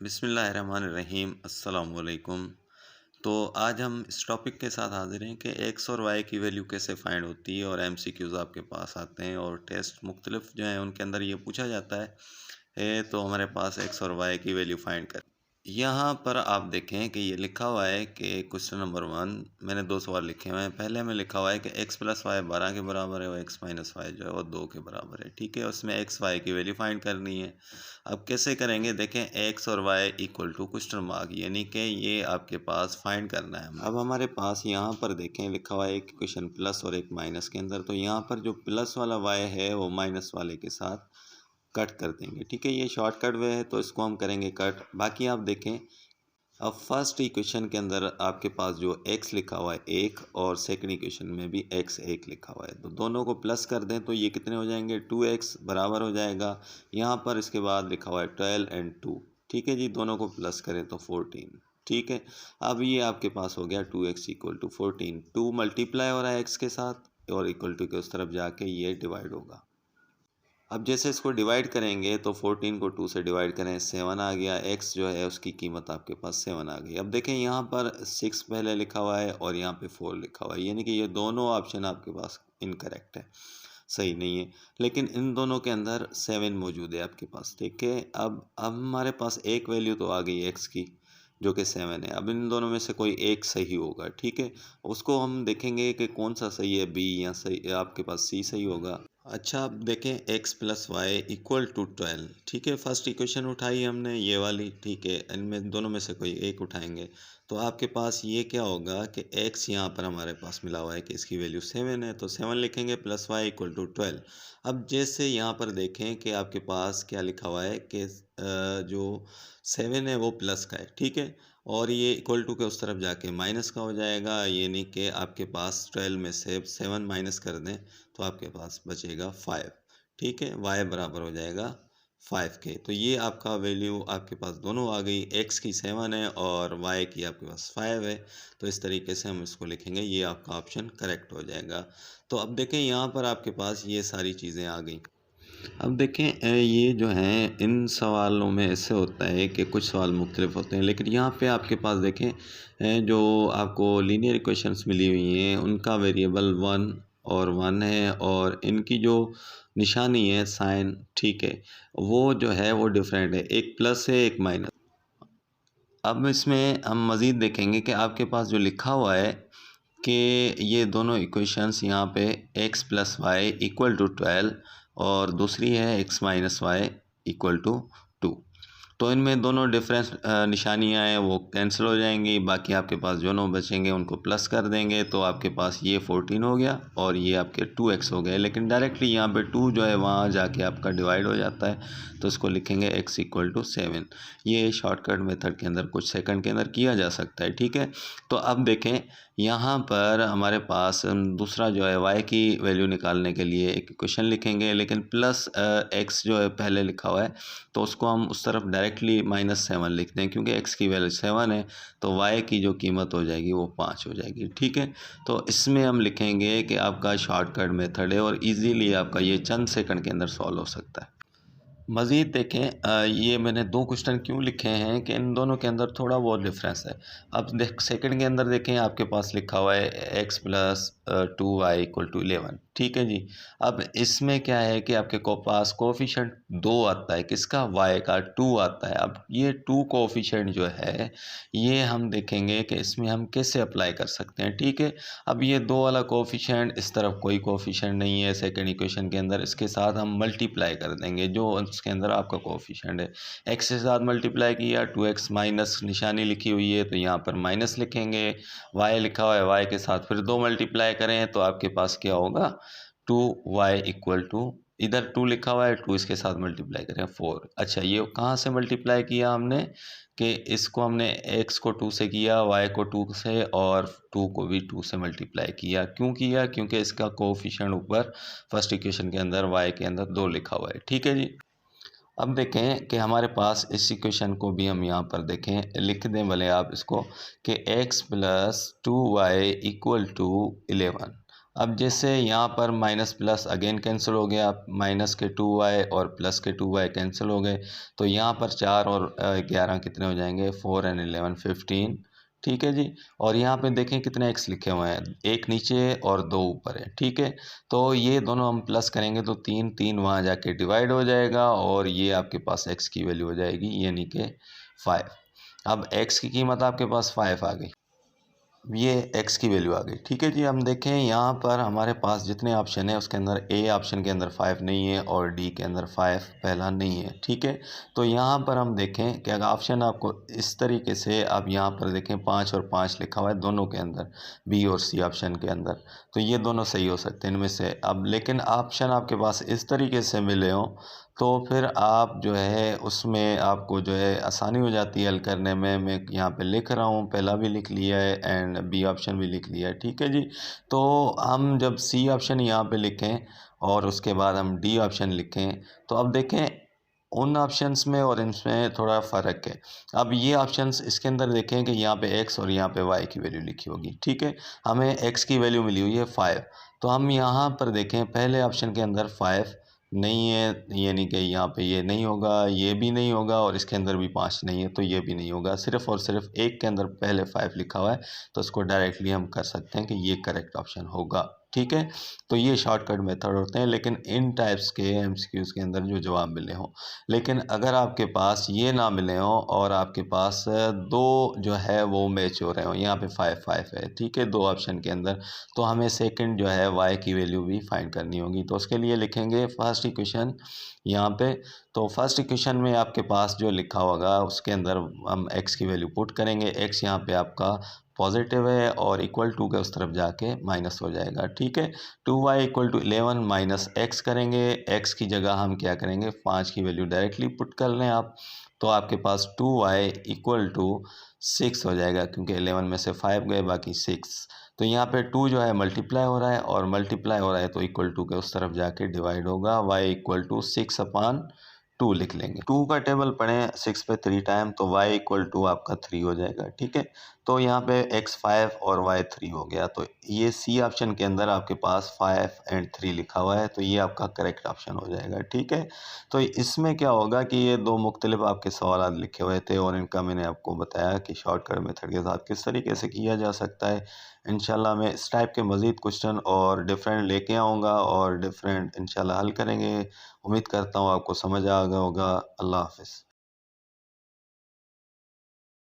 बिस्मिल्लाहिर्रहमानिर्रहीम अस्सलाम वालेकुम। तो आज हम इस टॉपिक के साथ हाज़िर हैं कि एक्स और वाई की वैल्यू कैसे फाइंड होती है और एमसीक्यूज़ आपके पास आते हैं और टेस्ट मुख्तलिफ जो हैं उनके अंदर ये पूछा जाता है तो हमारे पास एक्स और वाई की वैल्यू फाइंड कर। यहाँ पर आप देखें कि ये लिखा हुआ है कि क्वेश्चन नंबर 1 मैंने 2 सवाल लिखे हुए हैं। पहले में लिखा हुआ है कि एक्स प्लस वाई 12 के बराबर है और एक्स माइनस वाई जो है वो 2 के बराबर है। ठीक है, उसमें एक्स वाई की वैल्यू फाइंड करनी है। अब कैसे करेंगे देखें, एक्स और y equal to question mark, यानी कि ये आपके पास फाइंड करना है। अब हमारे पास यहाँ पर देखें लिखा हुआ है एक क्वेश्चन प्लस और एक माइनस के अंदर, तो यहाँ पर जो प्लस वाला वाई है वो माइनस वाले के साथ कट कर देंगे। ठीक है, ये शॉर्टकट वे है तो इसको हम करेंगे कट। बाकी आप देखें, अब फर्स्ट इक्वेशन के अंदर आपके पास जो x लिखा हुआ है एक, और सेकंड इक्वेशन में भी x एक लिखा हुआ है, तो दोनों को प्लस कर दें तो ये कितने हो जाएंगे, 2x बराबर हो जाएगा। यहाँ पर इसके बाद लिखा हुआ है 12 एंड 2। ठीक है जी, दोनों को प्लस करें तो 14। ठीक है, अब ये आपके पास हो गया 2x इक्वल टू 14। 2 मल्टीप्लाई हो रहा है x के साथ और इक्वल टू के उस तरफ जाके ये डिवाइड होगा। अब जैसे इसको डिवाइड करेंगे तो 14 को 2 से डिवाइड करें, 7 आ गया। x जो है उसकी कीमत आपके पास 7 आ गई। अब देखें यहाँ पर 6 पहले लिखा हुआ है और यहाँ पे 4 लिखा हुआ है, यानी कि ये दोनों ऑप्शन आपके पास इनकरेक्ट है, सही नहीं है। लेकिन इन दोनों के अंदर 7 मौजूद है आपके पास। ठीक है, अब हमारे पास एक वैल्यू तो आ गई x की जो कि 7 है। अब इन दोनों में से कोई एक सही होगा। ठीक है, उसको हम देखेंगे कि कौन सा सही है, बी या सही आपके पास सी सही होगा। अच्छा, अब देखें x plus y equal to 12। ठीक है, फर्स्ट इक्वेशन उठाई हमने ये वाली। ठीक है, इनमें दोनों में से कोई एक उठाएंगे तो आपके पास ये क्या होगा कि x यहाँ पर हमारे पास मिला हुआ है कि इसकी वैल्यू 7 है, तो 7 लिखेंगे प्लस वाई इक्वल टू 12। अब जैसे यहाँ पर देखें कि आपके पास क्या लिखा हुआ है कि जो 7 है वो प्लस का है। ठीक है, और ये इक्वल टू के उस तरफ जाके माइनस का हो जाएगा, यानी कि आपके पास 12 में से 7 माइनस कर दें तो आपके पास बचेगा 5। ठीक है, y बराबर हो जाएगा 5 के। तो ये आपका वैल्यू आपके पास दोनों आ गई, x की 7 है और y की आपके पास 5 है। तो इस तरीके से हम इसको लिखेंगे, ये आपका ऑप्शन करेक्ट हो जाएगा। तो अब देखें यहाँ पर आपके पास ये सारी चीज़ें आ गई। अब देखें ये जो हैं इन सवालों में ऐसे होता है कि कुछ सवाल मुख्तलिफ होते हैं, लेकिन यहाँ पे आपके पास देखें जो आपको लीनियर इक्वेशंस मिली हुई हैं उनका वेरिएबल 1 और 1 है, और इनकी जो निशानी है साइन, ठीक है, वो जो है वो डिफरेंट है, एक प्लस है एक माइनस। अब इसमें हम मज़ीद देखेंगे कि आपके पास जो लिखा हुआ है कि ये दोनों इक्वेशंस यहाँ पे x plus y equal to 12 और दूसरी है x minus y equal to 2। तो इनमें दोनों डिफरेंस निशानियाँ हैं वो कैंसिल हो जाएंगी, बाकी आपके पास दोनों बचेंगे उनको प्लस कर देंगे तो आपके पास ये 14 हो गया और ये आपके 2x हो गए। लेकिन डायरेक्टली यहाँ पे 2 जो है वहाँ जाके आपका डिवाइड हो जाता है, तो इसको लिखेंगे x इक्वल टू 7। ये शॉर्टकट मेथड के अंदर कुछ सेकंड के अंदर किया जा सकता है। ठीक है, तो अब देखें यहाँ पर हमारे पास दूसरा जो है y की वैल्यू निकालने के लिए एक इक्वेशन लिखेंगे, लेकिन प्लस x जो है पहले लिखा हुआ है तो उसको हम उस तरफ डायरेक्टली -7 लिख दें, क्योंकि x की वैल्यू 7 है तो y की जो कीमत हो जाएगी वो 5 हो जाएगी। ठीक है, तो इसमें हम लिखेंगे कि आपका शॉर्टकट मेथड है और इजीली आपका ये चंद सेकंड के अंदर सॉल्व हो सकता है। मज़ीद देखें ये मैंने 2 क्वेश्चन क्यों लिखे हैं कि इन दोनों के अंदर थोड़ा बहुत डिफरेंस है। अब देख सेकंड के अंदर देखें आपके पास लिखा हुआ है x plus 2y equal to 11। ठीक है जी, अब इसमें क्या है कि आपके को पास कोफिशेंट 2 आता है, किसका, y का 2 आता है। अब ये 2 कोफिशेंट जो है ये हम देखेंगे कि इसमें हम कैसे अप्लाई कर सकते हैं। ठीक है, अब ये 2 वाला कोफिशेंट, इस तरफ कोई कोफिशेंट नहीं है सेकंड इक्वेशन के अंदर, इसके साथ हम मल्टीप्लाई कर देंगे जो इसके अंदर आपका कोफिशेंट है। x के साथ मल्टीप्लाई किया, 2x माइनस निशानी लिखी हुई है तो यहाँ पर माइनस लिखेंगे। y लिखा हुआ है, y के साथ फिर 2 मल्टीप्लाई करें तो आपके पास क्या होगा, 2y इक्वल टू, इधर 2 लिखा हुआ है, 2 इसके साथ मल्टीप्लाई करें 4। अच्छा, ये कहाँ से मल्टीप्लाई किया हमने कि इसको हमने x को 2 से किया, y को 2 से और 2 को भी 2 से मल्टीप्लाई किया। क्यों किया, क्योंकि इसका कोफिशिएंट ऊपर फर्स्ट इक्वेशन के अंदर y के अंदर 2 लिखा हुआ है। ठीक है जी, अब देखें कि हमारे पास इस इक्वेशन को भी हम यहाँ पर देखें, लिख दें भले आप इसको कि x plus 2y equal to 11। अब जैसे यहाँ पर माइनस प्लस अगेन कैंसिल हो गया, माइनस के 2y और प्लस के 2y कैंसिल हो गए, तो यहाँ पर 4 और 11 कितने हो जाएंगे, 4 एंड 11 15। ठीक है जी। और यहाँ पे देखें कितने x लिखे हुए हैं, एक नीचे और दो ऊपर है। ठीक है, तो ये दोनों हम प्लस करेंगे तो 3 3 वहाँ जाके डिवाइड हो जाएगा और ये आपके पास x की वैल्यू हो जाएगी यानी कि 5। अब x की कीमत आपके पास 5 आ गई, ये x की वैल्यू आ गई। ठीक है जी। हम देखें यहाँ पर हमारे पास जितने ऑप्शन है उसके अंदर ए ऑप्शन के अंदर 5 नहीं है और डी के अंदर 5 पहला नहीं है। ठीक है, तो यहाँ पर हम देखें कि अगर ऑप्शन आपको इस तरीके से, आप यहाँ पर देखें 5 और 5 लिखा हुआ है दोनों के अंदर, बी और सी ऑप्शन के अंदर, तो ये दोनों सही हो सकते हैं इनमें से। अब लेकिन ऑप्शन आपके पास इस तरीके से मिले हों तो फिर आप जो है उसमें आपको जो है आसानी हो जाती है हल करने में। मैं यहाँ पे लिख रहा हूँ, पहला भी लिख लिया है एंड बी ऑप्शन भी लिख लिया है। ठीक है जी। तो हम जब सी ऑप्शन यहाँ पे लिखें और उसके बाद हम डी ऑप्शन लिखें तो अब देखें उन ऑप्शंस में और इसमें थोड़ा फ़र्क है। अब ये ऑप्शंस इसके अंदर देखें कि यहाँ पे x और यहाँ पे y की वैल्यू लिखी होगी। ठीक है, हमें x की वैल्यू मिली हुई है 5, तो हम यहाँ पर देखें पहले ऑप्शन के अंदर 5 नहीं है यानी कि यहाँ पे ये नहीं होगा, ये भी नहीं होगा और इसके अंदर भी 5 नहीं है तो ये भी नहीं होगा। सिर्फ़ और सिर्फ एक के अंदर पहले 5 लिखा हुआ है तो इसको डायरेक्टली हम कर सकते हैं कि ये करेक्ट ऑप्शन होगा। ठीक है, तो ये शॉर्टकट मेथड होते हैं लेकिन इन टाइप्स के एमसीक्यूज़ के अंदर जो जवाब मिले हों। लेकिन अगर आपके पास ये ना मिले हों और आपके पास दो जो है वो मैच हो रहे हों, यहाँ पे 5 5 है, ठीक है, दो ऑप्शन के अंदर, तो हमें सेकंड जो है y की वैल्यू भी फाइंड करनी होगी। तो उसके लिए लिखेंगे फर्स्ट इक्वेशन यहाँ पे। तो फर्स्ट इक्वेशन में आपके पास जो लिखा होगा उसके अंदर हम x की वैल्यू पुट करेंगे। x यहाँ पे आपका पॉजिटिव है और इक्वल टू के उस तरफ जाके माइनस हो जाएगा। ठीक है, 2y equal to 11 minus x करेंगे। x की जगह हम क्या करेंगे, 5 की वैल्यू डायरेक्टली पुट कर लें आप, तो आपके पास 2y इक्वल टू 6 हो जाएगा क्योंकि 11 में से 5 गए बाकी 6। तो यहाँ पे 2 जो है मल्टीप्लाई हो रहा है और मल्टीप्लाई हो रहा है तो इक्वल टू के उस तरफ जाके डिवाइड होगा। y इक्वल टू 6 अपॉन 2 लिख लेंगे। 2 का टेबल पढ़ें 6 पे 3 टाइम तो y इक्वल टू आपका 3 हो जाएगा। ठीक है, तो यहाँ पे x 5 और y 3 हो गया, तो ये सी ऑप्शन के अंदर आपके पास 5 एंड 3 लिखा हुआ है तो ये आपका करेक्ट ऑप्शन हो जाएगा। ठीक है, तो इसमें क्या होगा कि ये दो मुख्तलिफ आपके सवाल लिखे हुए थे और इनका मैंने आपको बताया कि शॉर्टकट मेथड के साथ किस तरीके से किया जा सकता है। इंशाल्लाह मैं इस टाइप के मज़ीद क्वेश्चन और डिफरेंट लेके आऊँगा और डिफरेंट इंशाल्लाह हल करेंगे। उम्मीद करता हूँ आपको समझ आ गया होगा। अल्लाह हाफ़िज़।